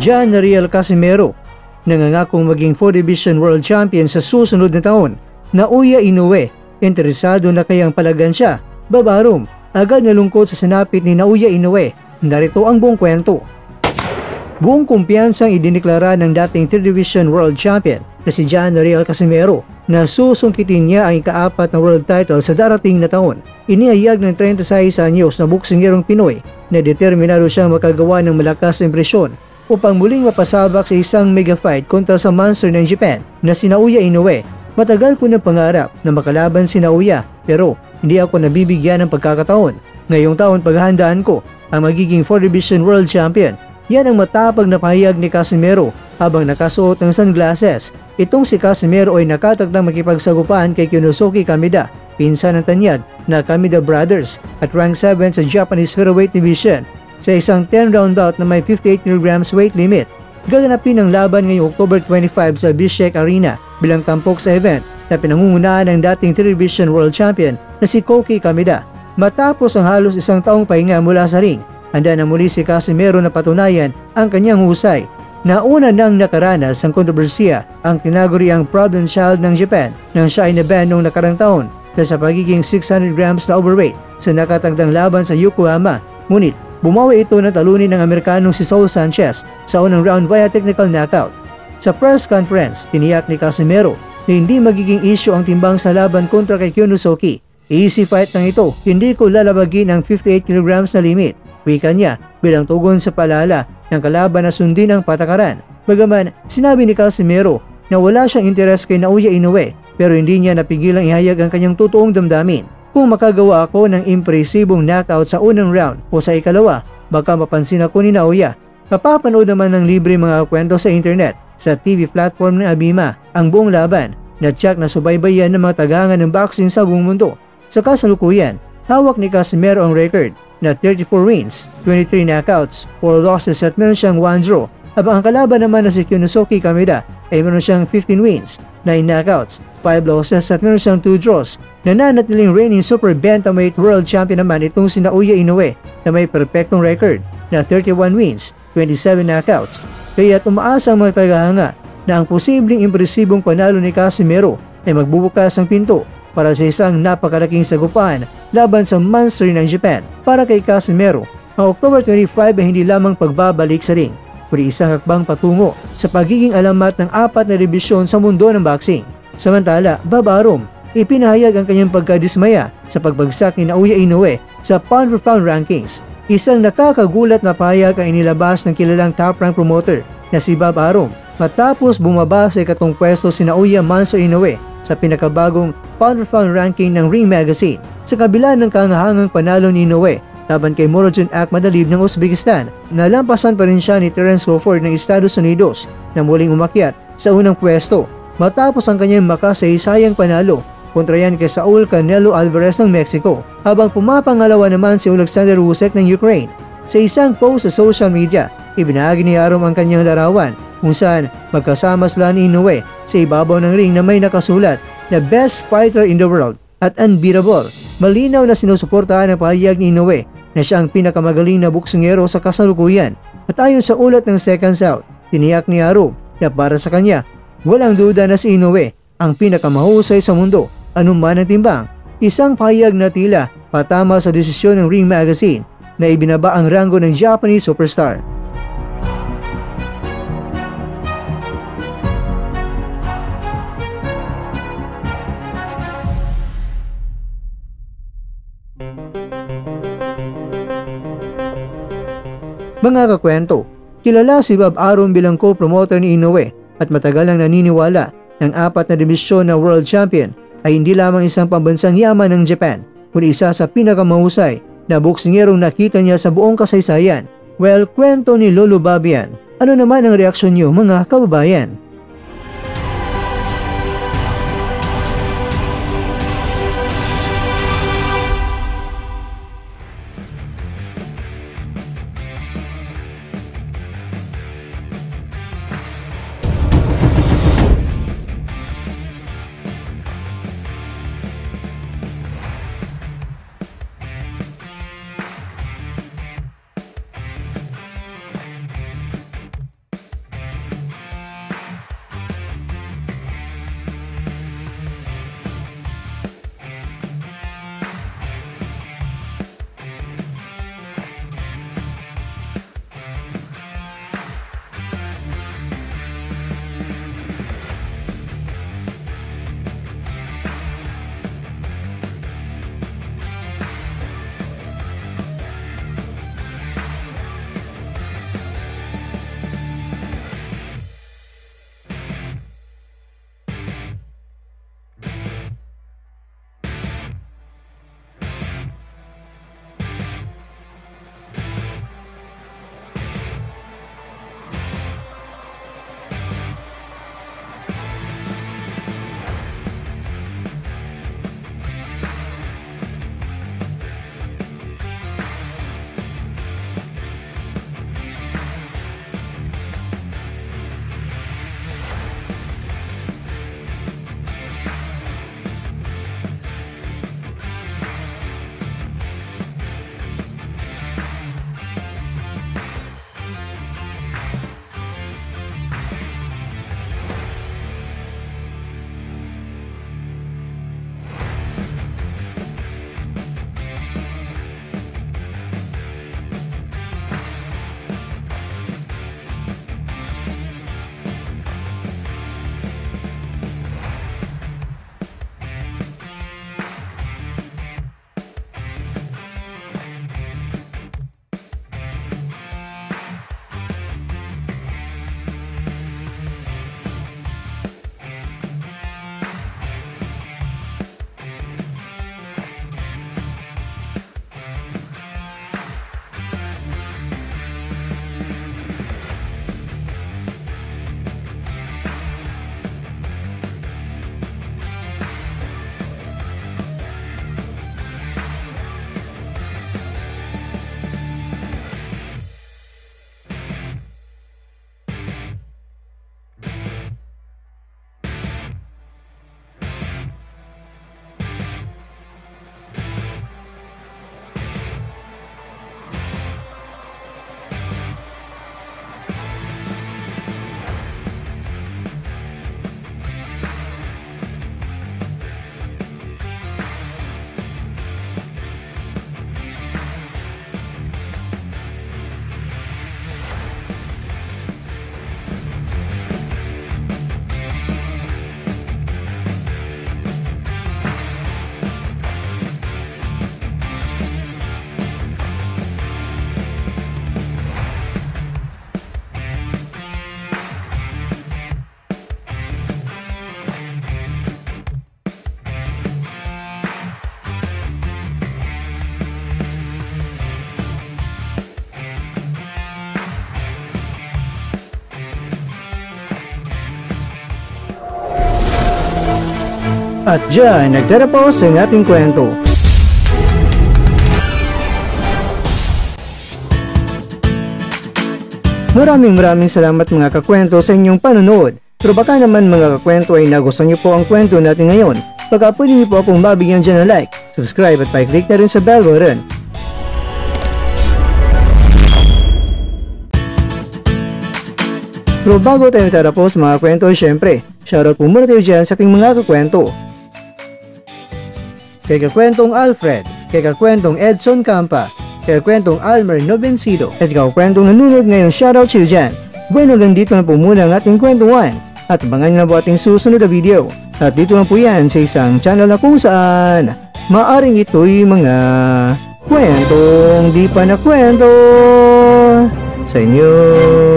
John Riel Casimero, nangangakong maging 4 Division World Champion sa susunod na taon. Naoya Inoue, interesado na kayang palagan siya. Babarum, agad nalungkot sa sinapit ni Naoya Inoue. Narito ang buong kwento. Buong kumpiyansang idineklara ng dating 3rd Division World Champion na si John Riel Casimero na susungkitin niya ang ika-4 na world title sa darating na taon. Inihayag ng 36 anyos na boksingerong Pinoy na determinado siyang makagawa ng malakas na impresyon upang muling mapasabak sa isang mega fight kontra sa monster ng Japan na si Naoya Inoue. Matagal ko ng pangarap na makalaban si Naoya pero hindi ako nabibigyan ng pagkakataon. Ngayong taon paghahandaan ko ang magiging 4 Division World Champion. Yan ang matapang na pahayag ni Casimero habang nakasuot ng sunglasses. Itong si Casimero ay nakatakdang makipagsagupaan kay Kyunosuke Kameda, pinsan ng tanyag na Kameda Brothers at rank 7 sa Japanese Featherweight Division sa isang 10-round bout na may 58 kg weight limit. Gaganapin ang laban ngayong October 25 sa Bishkek Arena bilang tampok sa event na pinangungunahan ng dating 3 Division World Champion na si Koki Kameda. Matapos ang halos isang taong pahinga mula sa ring, handa na muli si Casimero na patunayan ang kanyang husay. Nauna nang nakaranas ang kontrobersiya ang tinaguriang problem child ng Japan nang siya ay naban noong nakarang taon dahil sa pagiging 600 grams na overweight sa nakatagdang laban sa Yokohama. Ngunit bumawi ito na talunin ng Amerikanong si Saul Sanchez sa unang round via technical knockout. Sa press conference, tiniyak ni Casimero na hindi magiging issue ang timbang sa laban kontra kay Kyunosuke. Easy fight lang ito, hindi ko lalabagin ang 58 kg na limit. Wika niya bilang tugon sa paalala ng kalaban na sundin ang patakaran. Bagaman sinabi ni Casimero na wala siyang interes kay Naoya Inoue pero hindi niya napigilang ihayag ang kanyang totoong damdamin. Kung makagawa ako ng impresibong knockout sa unang round o sa ikalawa, baka mapansin ako ni Naoya. Mapapanood naman ng libre mga kwento sa internet sa TV platform ng Abima ang buong laban na tiyak na subaybayan ng mga tagangan ng boxing sa buong mundo. Sa kasalukuyan, hawak ni Casimero ang record na 34 wins, 23 knockouts, 4 losses at meron siyang 1 draw. Habang ang kalaban naman na si Kyunosuke Kameda ay meron siyang 15 wins, 9 knockouts, 5 losses at meron siyang 2 draws. Nananatiling reigning super bantamweight world champion naman itong si Naoya Inoue na may perfectong record na 31 wins, 27 knockouts. Kaya't umaasa ang mga tagahanga na ang posibleng impresibong panalo ni Casimero ay magbubukas ang pinto para sa isang napakalaking sagupaan laban sa monster ng Japan. Para kay Casimero, ang October 25 ay hindi lamang pagbabalik sa ring, kundi isang hakbang patungo sa pagiging alamat ng 4 na dibisyon sa mundo ng boxing. Samantala, Babarum, ipinahayag ang kanyang pagkadismaya sa pagbagsak ni Naoya Inoue sa pound-for-pound rankings. Isang nakakagulat na pahayag ang inilabas ng kilalang top-rank promoter na si Babarum matapos bumaba sa ikatong pwesto si Naoya Monster Inoue sa pinakabagong pound-for-pound ranking ng Ring Magazine. Sa kabila ng kahangahangang panalo ni Inoue laban kay Murodjon Akhmadalib ng Uzbekistan, nalampasan pa rin siya ni Terence Crawford ng Estados Unidos na muling umakyat sa unang pwesto matapos ang kanyang makasaysayang panalo kontra yan kay Saul Canelo Alvarez ng Mexico, habang pumapangalawa naman si Alexander Usyk ng Ukraine. Sa isang post sa social media, ibinahagi ni Arum ang kanyang larawan kung saan magkasama sila ni Inoue sa ibabaw ng ring na may nakasulat na Best Fighter in the World at Unbeatable. Malinaw na sinusuportahan ang pahayag ni Inoue na siya ang pinakamagaling na boksingero sa kasalukuyan. At ayon sa ulat ng Seconds Out, tiniyak ni Arum na para sa kanya, walang duda na si Inoue ang pinakamahusay sa mundo, anuman ang timbang. Isang pahayag na tila patama sa desisyon ng Ring Magazine na ibinaba ang ranggo ng Japanese superstar. Mga kakwento, kilala si Bob Arum bilang co-promoter ni Inoue at matagal ang naniniwala ng 4 na dibisyon na world champion ay hindi lamang isang pambansang yaman ng Japan, kundi isa sa pinakamahusay na boksingerong nakita niya sa buong kasaysayan. Well, kwento ni Lolo Babian. Ano naman ang reaksyon niyo mga kababayan? At dyan, nagtatapos ang ating kwento. Maraming salamat mga kakwento sa inyong panonood. Pero baka naman mga kakwento ay nagustuhan niyo po ang kwento natin ngayon. Baka pwede niyo po akong mabigyan dyan ng like, subscribe at pa-click na rin sa bell button. Pero bago tayo tatapos mga kwento, syempre, shoutout po muna tayo dyan sa ating mga kakwento. Kay kakwentong Alfred, kay kakwentong Edson Campa, kay kakwentong Almer Novencido, at kakwentong nanonood ngayon, shoutout sa iyo dyan. Bueno, hanggang dito na po muna ang ating kwentuhan. At abangan nyo na po ating susunod na video. At dito lang po yan sa isang channel na kung saan maaring ito'y mga kwentong di pa na kwento sa inyo.